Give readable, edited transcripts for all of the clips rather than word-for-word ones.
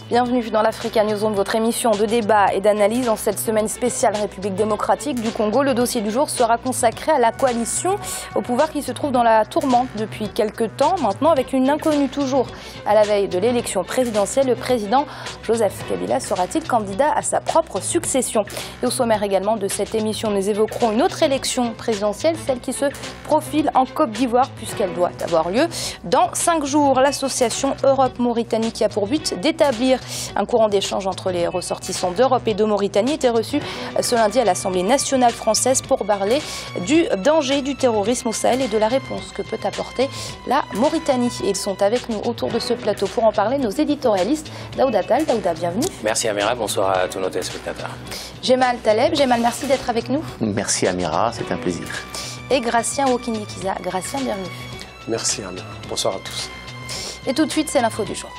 Bienvenue dans l'Africa Newsroom, votre émission de débat et d'analyse. En cette semaine spéciale République démocratique du Congo, le dossier du jour sera consacré à la coalition au pouvoir qui se trouve dans la tourmente depuis quelques temps maintenant, avec une inconnue toujours à la veille de l'élection présidentielle. Le président Joseph Kabila sera-t-il candidat à sa propre succession? Et au sommaire également de cette émission, nous évoquerons une autre élection présidentielle, celle qui se profile en Côte d'Ivoire, puisqu'elle doit avoir lieu dans 5 jours. L'association Europe-Mauritanie, qui a pour but d'établir un courant d'échange entre les ressortissants d'Europe et de Mauritanie, était reçu ce lundi à l'Assemblée nationale française pour parler du danger du terrorisme au Sahel et de la réponse que peut apporter la Mauritanie. Et ils sont avec nous autour de ce plateau pour en parler, nos éditorialistes. Daouda Tal, Daouda, bienvenue. Merci Amira, bonsoir à tous nos téléspectateurs. Jemal Taleb, Jemal, merci d'être avec nous. Merci Amira, c'est un plaisir. Et Gracien Wokindikiza, Gracien, bienvenue. Merci Amira, bonsoir à tous. Et tout de suite, c'est l'info du jour.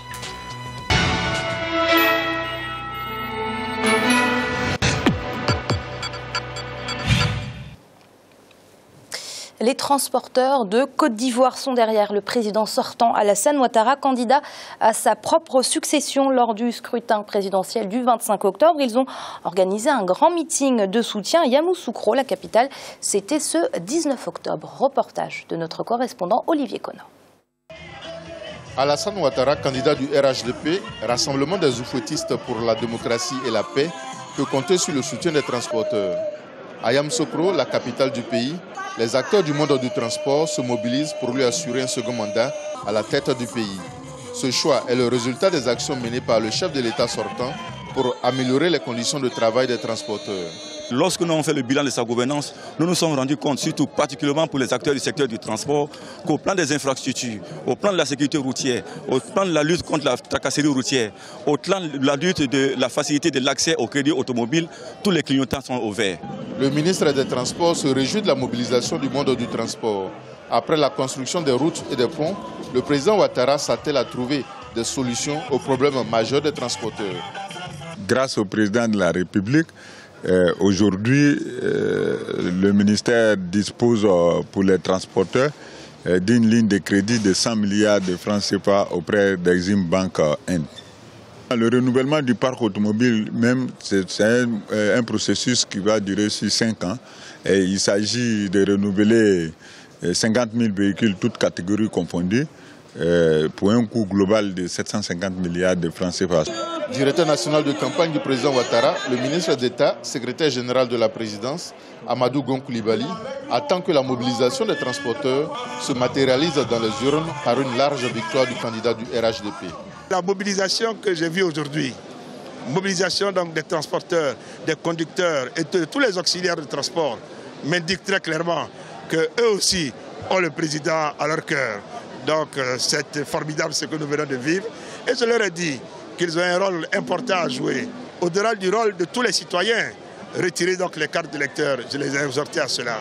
Les transporteurs de Côte d'Ivoire sont derrière le président sortant Alassane Ouattara, candidat à sa propre succession lors du scrutin présidentiel du 25 octobre. Ils ont organisé un grand meeting de soutien à Yamoussoukro, la capitale. C'était ce 19 octobre. Reportage de notre correspondant Olivier Conan. Alassane Ouattara, candidat du RHDP, Rassemblement des oufouettistes pour la démocratie et la paix, peut compter sur le soutien des transporteurs. À Yamoussoukro, la capitale du pays, les acteurs du monde du transport se mobilisent pour lui assurer un second mandat à la tête du pays. Ce choix est le résultat des actions menées par le chef de l'État sortant pour améliorer les conditions de travail des transporteurs. Lorsque nous avons fait le bilan de sa gouvernance, nous nous sommes rendus compte, surtout particulièrement pour les acteurs du secteur du transport, qu'au plan des infrastructures, au plan de la sécurité routière, au plan de la lutte contre la tracasserie routière, au plan de la lutte de la facilité de l'accès au crédit automobile, tous les clignotants sont au vert. Le ministre des Transports se réjouit de la mobilisation du monde du transport. Après la construction des routes et des ponts, le président Ouattara s'attelle à trouver des solutions aux problèmes majeurs des transporteurs. Grâce au président de la République, aujourd'hui, le ministère dispose pour les transporteurs d'une ligne de crédit de 100 milliards de francs CFA auprès d'Exim Bank Inde. Le renouvellement du parc automobile, même, c'est un processus qui va durer sur 5 ans. Et il s'agit de renouveler 50 000 véhicules, toutes catégories confondues, pour un coût global de 750 milliards de francs CFA. Directeur national de campagne du président Ouattara, le ministre d'État, secrétaire général de la présidence, Amadou Gon Coulibaly, attend que la mobilisation des transporteurs se matérialise dans les urnes par une large victoire du candidat du RHDP. La mobilisation que j'ai vue aujourd'hui, mobilisation donc des transporteurs, des conducteurs et de tous les auxiliaires de transport, m'indique très clairement qu'eux aussi ont le président à leur cœur. Donc c'est formidable ce que nous venons de vivre. Et je leur ai dit qu'ils ont un rôle important à jouer, au-delà du rôle de tous les citoyens. Retirer donc les cartes d'électeurs, je les ai exhortés à cela.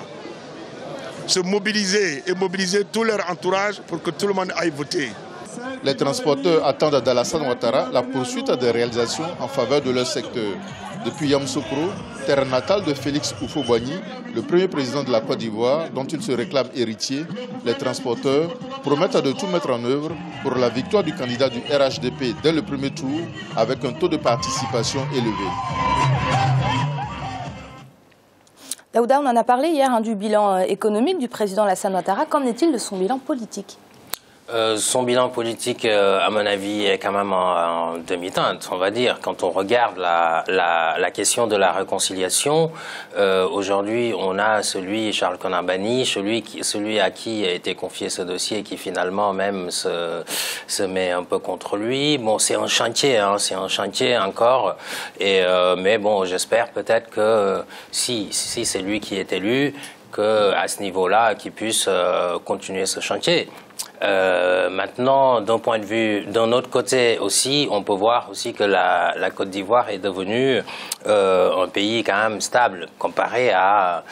Se mobiliser et mobiliser tout leur entourage pour que tout le monde aille voter. Les transporteurs attendent d'Alassane Ouattara la poursuite des réalisations en faveur de leur secteur. Depuis Yamoussoukro, terre natale de Félix Houphouët-Boigny, le premier président de la Côte d'Ivoire, dont il se réclame héritier, les transporteurs promettent de tout mettre en œuvre pour la victoire du candidat du RHDP dès le premier tour, avec un taux de participation élevé. Daouda, on en a parlé hier du bilan économique du président Alassane Ouattara. Qu'en est-il de son bilan politique ? Son bilan politique, à mon avis, est quand même en demi-teinte, on va dire. Quand on regarde la question de la réconciliation, aujourd'hui, on a Charles Konan Banny, celui à qui a été confié ce dossier et qui finalement même se met un peu contre lui. Bon, c'est un chantier, c'est un chantier encore. Mais bon, j'espère peut-être que si c'est lui qui est élu, qu'à ce niveau-là, qu'il puisse continuer ce chantier. Maintenant, d'un autre côté aussi, on peut voir aussi que la Côte d'Ivoire est devenue un pays quand même stable comparé à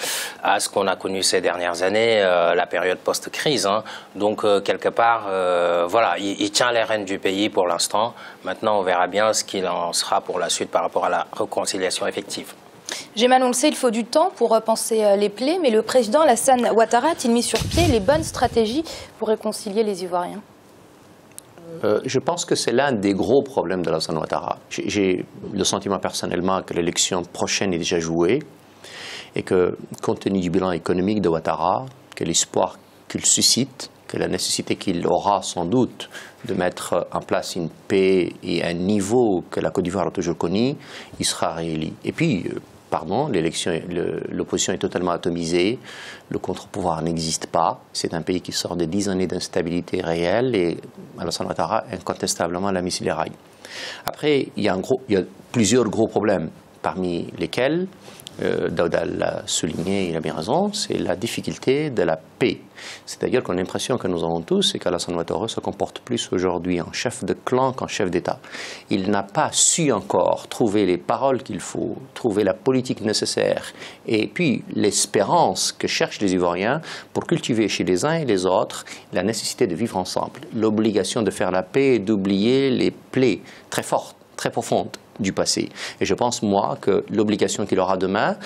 ce qu'on a connu ces dernières années, la période post-crise. Donc quelque part, voilà, il tient les rênes du pays pour l'instant. Maintenant, on verra bien ce qu'il en sera pour la suite par rapport à la réconciliation effective. Jemal, on le sait, il faut du temps pour repenser les plaies, mais le président Alassane Ouattara a-t-il mis sur pied les bonnes stratégies pour réconcilier les Ivoiriens ? Je pense que c'est l'un des gros problèmes de Alassane Ouattara. J'ai le sentiment personnellement que l'élection prochaine est déjà jouée et que, compte tenu du bilan économique de Ouattara, que l'espoir qu'il suscite, que la nécessité qu'il aura sans doute de mettre en place une paix et un niveau que la Côte d'Ivoire a toujours connu, il sera réélu. Et puis, l'opposition est totalement atomisée, le contre-pouvoir n'existe pas, c'est un pays qui sort de 10 années d'instabilité réelle et Alassane Ouattara incontestablement l'a mis sur les rails. Après, il y a plusieurs gros problèmes, parmi lesquels Daouda l'a souligné, il a bien raison, c'est la difficulté de la paix. C'est-à-dire qu'on a l'impression que nous avons tous, c'est qu'Alassane Ouattara se comporte plus aujourd'hui en chef de clan qu'en chef d'État. Il n'a pas su encore trouver les paroles qu'il faut, trouver la politique nécessaire et puis l'espérance que cherchent les Ivoiriens pour cultiver chez les uns et les autres la nécessité de vivre ensemble, l'obligation de faire la paix et d'oublier les plaies très fortes, très profondes du passé. Et je pense, moi, que l'obligation qu'il aura demain,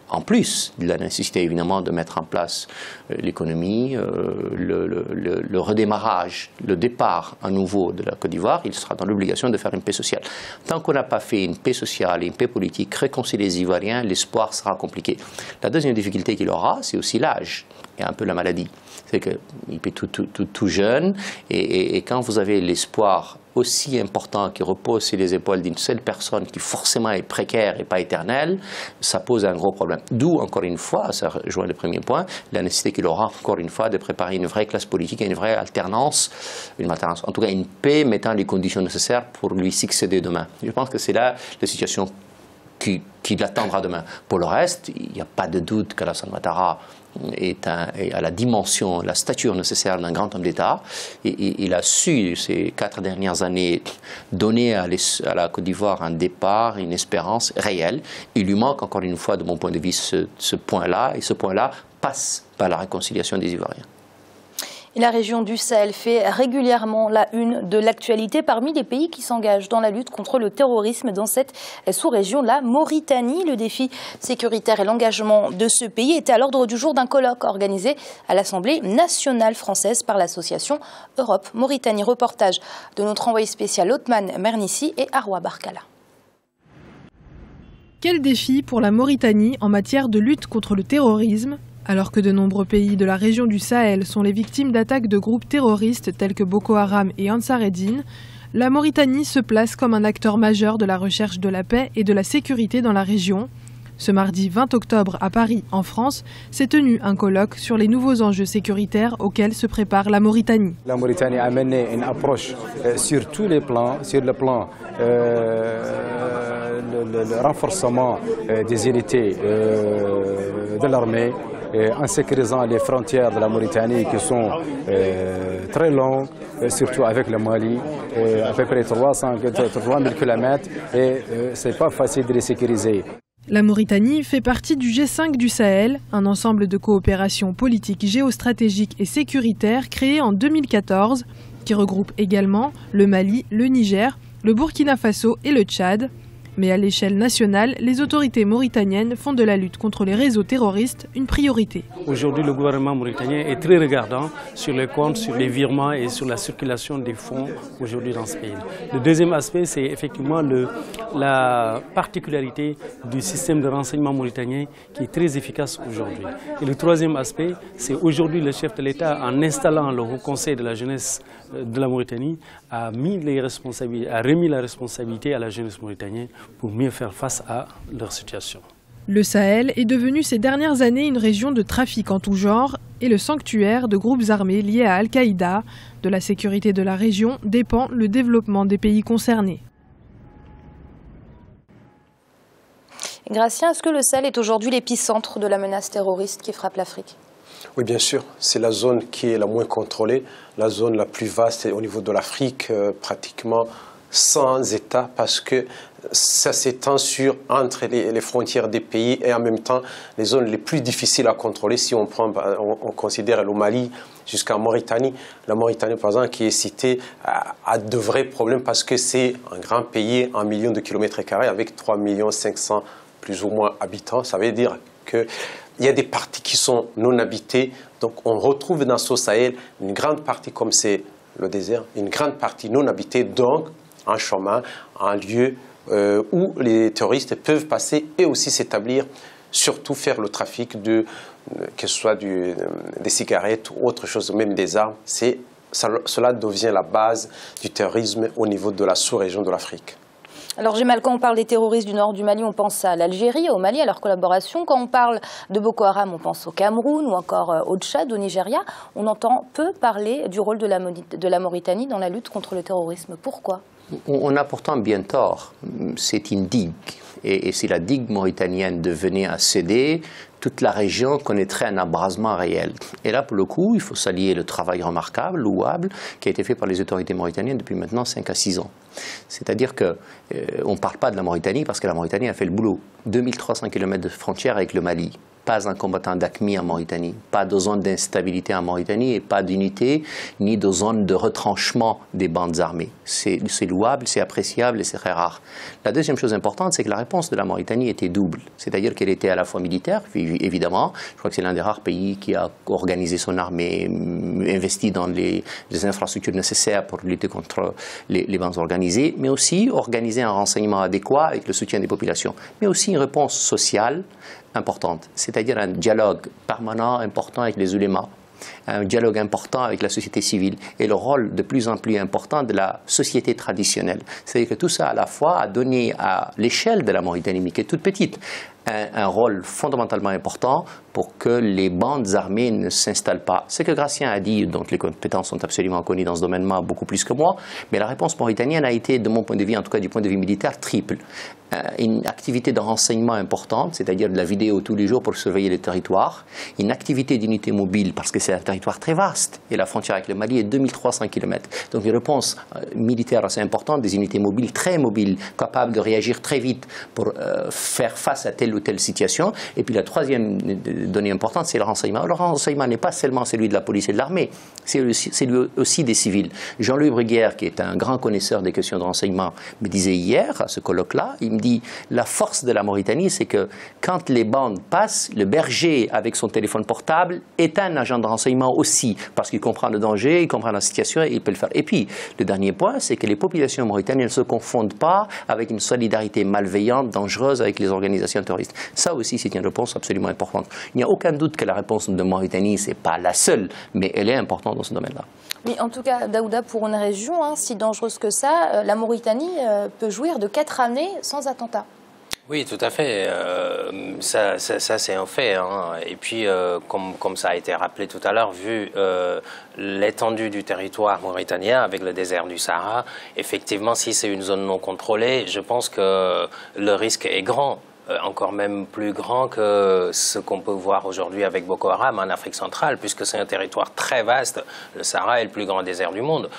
en plus de la nécessité évidemment de mettre en place l'économie, le redémarrage, le départ à nouveau de la Côte d'Ivoire, il sera dans l'obligation de faire une paix sociale. Tant qu'on n'a pas fait une paix sociale et une paix politique, réconcilier les Ivoiriens, l'espoir sera compliqué. La deuxième difficulté qu'il aura, c'est aussi l'âge et un peu la maladie. C'est qu'il est tout jeune et quand vous avez l'espoir aussi important qui repose sur les épaules d'une seule personne qui forcément est précaire et pas éternelle, ça pose un gros problème. D'où, encore une fois, ça rejoint le premier point, la nécessité qu'il aura, encore une fois, de préparer une vraie classe politique et une vraie alternance, en tout cas une paix mettant les conditions nécessaires pour lui succéder demain. Je pense que c'est là la situation qui l'attendra demain. Pour le reste, il n'y a pas de doute qu'Alassane Ouattara a la dimension, la stature nécessaire d'un grand homme d'État. Il a su, ces 4 dernières années, donner à la Côte d'Ivoire un départ, une espérance réelle. Il lui manque, encore une fois, de mon point de vue, ce point-là, et ce point-là passe par la réconciliation des Ivoiriens. Et la région du Sahel fait régulièrement la une de l'actualité parmi les pays qui s'engagent dans la lutte contre le terrorisme dans cette sous-région, la Mauritanie. Le défi sécuritaire et l'engagement de ce pays était à l'ordre du jour d'un colloque organisé à l'Assemblée nationale française par l'association Europe-Mauritanie. Reportage de notre envoyé spécial Othman Mernissi et Arwa Barkala. Quel défi pour la Mauritanie en matière de lutte contre le terrorisme ? Alors que de nombreux pays de la région du Sahel sont les victimes d'attaques de groupes terroristes tels que Boko Haram et Ansar Eddine, la Mauritanie se place comme un acteur majeur de la recherche de la paix et de la sécurité dans la région. Ce mardi 20 octobre à Paris, en France, s'est tenu un colloque sur les nouveaux enjeux sécuritaires auxquels se prépare la Mauritanie. La Mauritanie a mené une approche sur tous les plans, sur le plan le renforcement des unités de l'armée, en sécurisant les frontières de la Mauritanie qui sont très longues, surtout avec le Mali, à peu près 3000 km, et ce n'est pas facile de les sécuriser. La Mauritanie fait partie du G5 du Sahel, un ensemble de coopération politique, géostratégique et sécuritaire créé en 2014, qui regroupe également le Mali, le Niger, le Burkina Faso et le Tchad. Mais à l'échelle nationale, les autorités mauritaniennes font de la lutte contre les réseaux terroristes une priorité. Aujourd'hui, le gouvernement mauritanien est très regardant sur les comptes, sur les virements et sur la circulation des fonds aujourd'hui dans ce pays. Le deuxième aspect, c'est effectivement la particularité du système de renseignement mauritanien qui est très efficace aujourd'hui. Et le troisième aspect, c'est aujourd'hui le chef de l'État, en installant le Haut Conseil de la jeunesse de la Mauritanie, a remis la responsabilité à la jeunesse mauritanienne pour mieux faire face à leur situation. Le Sahel est devenu ces dernières années une région de trafic en tout genre et le sanctuaire de groupes armés liés à Al-Qaïda. De la sécurité de la région dépend le développement des pays concernés. Gratien, est-ce que le Sahel est aujourd'hui l'épicentre de la menace terroriste qui frappe l'Afrique ? Oui, bien sûr. C'est la zone qui est la moins contrôlée, la zone la plus vaste au niveau de l'Afrique, pratiquement 100 États, parce que ça s'étend entre les frontières des pays et en même temps les zones les plus difficiles à contrôler. Si on considère le Mali jusqu'en Mauritanie, la Mauritanie par exemple qui est citée a de vrais problèmes parce que c'est un grand pays, 1 million de kilomètres carrés avec 3 500 000 plus ou moins habitants. Ça veut dire qu'il y a des parties qui sont non habitées. Donc on retrouve dans ce Sahel une grande partie comme c'est le désert, une grande partie non habitée, donc un chemin, un lieu où les terroristes peuvent passer et aussi s'établir, surtout faire le trafic que ce soit des cigarettes ou autre chose, même des armes. Cela devient la base du terrorisme au niveau de la sous-région de l'Afrique. Alors Gemal, quand on parle des terroristes du nord du Mali, on pense à l'Algérie, au Mali, à leur collaboration. Quand on parle de Boko Haram, on pense au Cameroun ou encore au Tchad, au Nigeria. On entend peu parler du rôle de la Mauritanie dans la lutte contre le terrorisme. Pourquoi ? On a pourtant bien tort. C'est une digue. Et si la digue mauritanienne devenait à céder, toute la région connaîtrait un abrasement réel. Et là, pour le coup, il faut saluer le travail remarquable, louable, qui a été fait par les autorités mauritaniennes depuis maintenant 5 à 6 ans. C'est-à-dire qu'on ne parle pas de la Mauritanie parce que la Mauritanie a fait le boulot. 2300 km de frontière avec le Mali. Pas un combattant d'AQMI en Mauritanie, pas de zone d'instabilité en Mauritanie et pas d'unité ni de zone de retranchement des bandes armées. C'est louable, c'est appréciable et c'est très rare. La deuxième chose importante, c'est que la réponse de la Mauritanie était double. C'est-à-dire qu'elle était à la fois militaire, évidemment. Je crois que c'est l'un des rares pays qui a organisé son armée, investi dans les infrastructures nécessaires pour lutter contre les bandes organisées, mais aussi organiser un renseignement adéquat avec le soutien des populations, mais aussi une réponse sociale importante, c'est-à-dire un dialogue permanent, important avec les ulémas, un dialogue important avec la société civile et le rôle de plus en plus important de la société traditionnelle. C'est-à-dire que tout ça à la fois a donné à l'échelle de la Mauritanie, qui est toute petite, un rôle fondamentalement important pour que les bandes armées ne s'installent pas. Ce que Gratien a dit, dont les compétences sont absolument connues dans ce domaine-là, beaucoup plus que moi, mais la réponse mauritanienne a été, de mon point de vue, en tout cas du point de vue militaire, triple. Une activité de renseignement importante, c'est-à-dire de la vidéo tous les jours pour surveiller les territoires, une activité d'unité mobile, parce que c'est un territoire très vaste, et la frontière avec le Mali est 2300 km. Donc une réponse militaire assez importante, des unités mobiles, très mobiles, capables de réagir très vite pour faire face à telle ou telle situation. Et puis la troisième donnée importante, c'est le renseignement. Le renseignement n'est pas seulement celui de la police et de l'armée, c'est lui aussi des civils. Jean-Louis Bruguière, qui est un grand connaisseur des questions de renseignement, me disait hier, à ce colloque-là, il me dit, la force de la Mauritanie, c'est que quand les bandes passent, le berger, avec son téléphone portable, est un agent de renseignement aussi, parce qu'il comprend le danger, il comprend la situation et il peut le faire. Et puis, le dernier point, c'est que les populations mauritaniennes ne se confondent pas avec une solidarité malveillante, dangereuse avec les organisations terroristes. Ça aussi, c'est une réponse absolument importante. Il n'y a aucun doute que la réponse de Mauritanie, ce n'est pas la seule, mais elle est importante dans ce domaine-là. Mais en tout cas, Daouda, pour une région si dangereuse que ça, la Mauritanie peut jouir de 4 années sans attentat. Oui, tout à fait. Ça c'est un fait. Hein. Et puis, comme ça a été rappelé tout à l'heure, vu l'étendue du territoire mauritanien avec le désert du Sahara, effectivement, si c'est une zone non contrôlée, je pense que le risque est grand. Encore même plus grand que ce qu'on peut voir aujourd'hui avec Boko Haram en Afrique centrale, puisque c'est un territoire très vaste. Le Sahara est le plus grand désert du monde.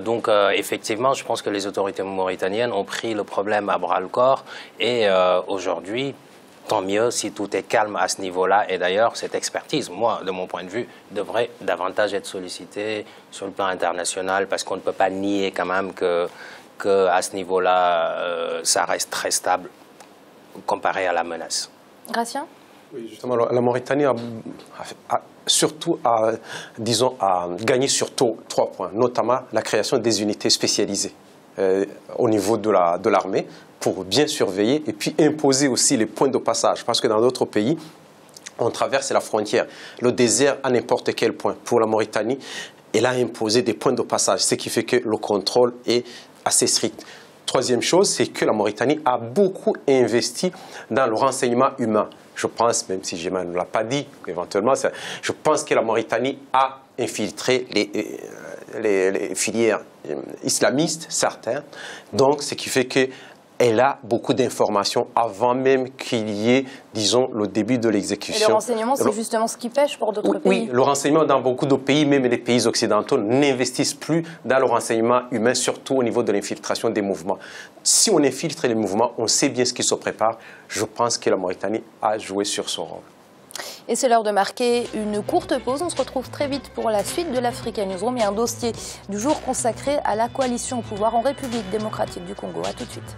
Donc, effectivement, je pense que les autorités mauritaniennes ont pris le problème à bras-le-corps et aujourd'hui, tant mieux si tout est calme à ce niveau-là. Et d'ailleurs, cette expertise, moi, de mon point de vue, devrait davantage être sollicitée sur le plan international, parce qu'on ne peut pas nier quand même que à ce niveau-là, ça reste très stable comparé à la menace. Gratien ? Oui, justement, la Mauritanie a gagné sur 3 points, notamment la création des unités spécialisées au niveau de l'armée pour bien surveiller et puis imposer aussi les points de passage. Parce que dans d'autres pays, on traverse la frontière, le désert à n'importe quel point. Pour la Mauritanie, elle a imposé des points de passage, ce qui fait que le contrôle est assez strict. Troisième chose, c'est que la Mauritanie a beaucoup investi dans le renseignement humain. Je pense, même si Gemal ne l'a pas dit, éventuellement, je pense que la Mauritanie a infiltré les filières islamistes, certains. Donc, ce qui fait qu'elle a beaucoup d'informations avant même qu'il y ait, disons, le début de l'exécution. Et le renseignement, c'est justement ce qui pêche pour d'autres pays. Oui, le renseignement dans beaucoup de pays, même les pays occidentaux, n'investissent plus dans le renseignement humain, surtout au niveau de l'infiltration des mouvements. Si on infiltre les mouvements, on sait bien ce qui se prépare. Je pense que la Mauritanie a joué sur son rôle. Et c'est l'heure de marquer une courte pause. On se retrouve très vite pour la suite de l'Africa Newsroom et un dossier du jour consacré à la coalition au pouvoir en République démocratique du Congo. A tout de suite.